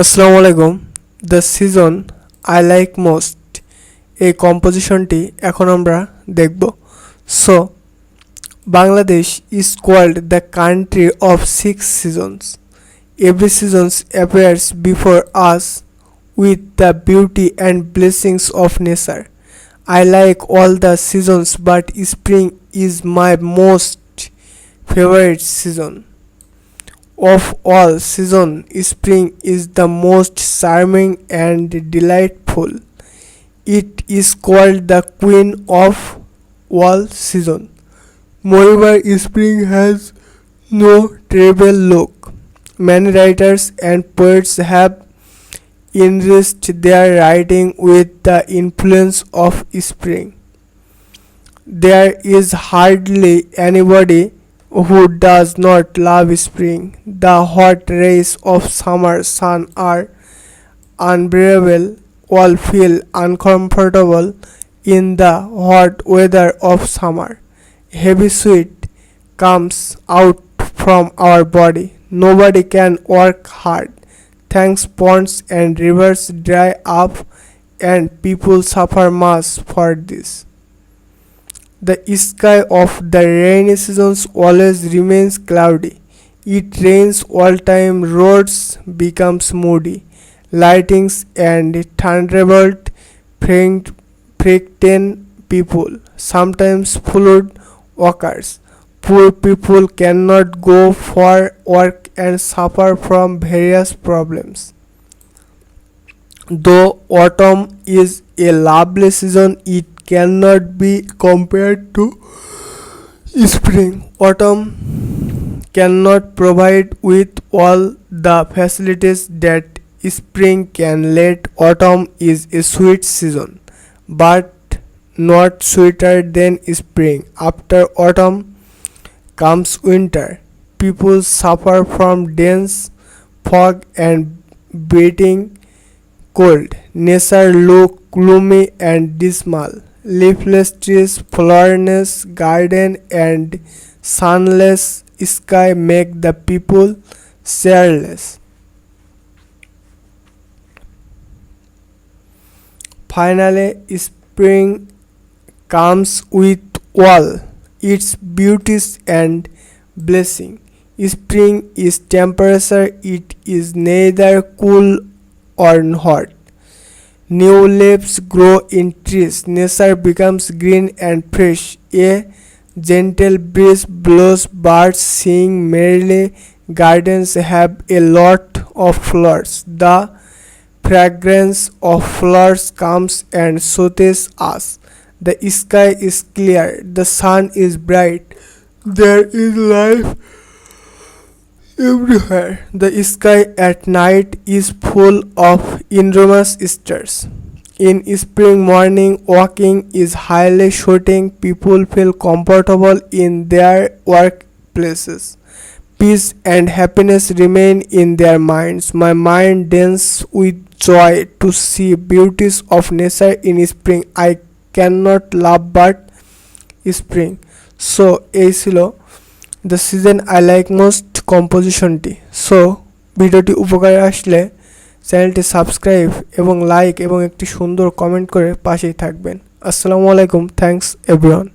আসসালামু আলাইকুম। The season I like most এই কম্পোজিশনটি এখন আমরা দেখব। So Bangladesh is called the country of 6 seasons. Every season appears before us with the beauty and blessings of nature. I like all the seasons, but spring is my most favorite season. Of all seasons, spring is the most charming and delightful. It is called the queen of all seasons. Moreover, spring has no trivial look. Many writers and poets have enriched their writing with the influence of spring. There is hardly anybody who does not love spring. The hot rays of summer sun are unbearable. All feel uncomfortable in the hot weather of summer. Heavy sweat comes out from our body. Nobody can work hard. Thanks ponds and rivers dry up and people suffer much for this. The sky of the rainy seasons always remains cloudy. It rains all time, roads becomes moody. Lightnings and thunderbolt frighten people. Sometimes flood occurs. Poor people cannot go for work and suffer from various problems. Though autumn is a lovely season, it cannot be compared to spring. Autumn cannot provide with all the facilities that spring can. Late autumn is a sweet season, but not sweeter than spring. After autumn comes winter. People suffer from dense fog and biting cold. Nature look gloomy and dismal. Leafless trees, flowerless garden, and sunless sky make the people cheerless. Finally, spring comes with all its beauties and blessing. Spring is temperature, it is neither cool or hot. New leaves grow in trees, nature becomes green and fresh. A gentle breeze blows, birds sing merrily, gardens have a lot of flowers. The fragrance of flowers comes and soothes us. The sky is clear, the sun is bright, there is life everywhere. The sky at night is full of enormous stars. In spring morning, walking is highly shooting. People feel comfortable in their workplaces. Peace and happiness remain in their minds. My mind dances with joy to see beauties of nature in spring. I cannot love but spring. So এই ছিল the season I like most কম্পোজিশনটি। So ভিডিওটি উপকারে আসলে চ্যানেলটি subscribe এবং like এবং একটি সুন্দর কমেন্ট করে পাশেই থাকবেন। আসসালামু আলাইকুম। Thanks everyone.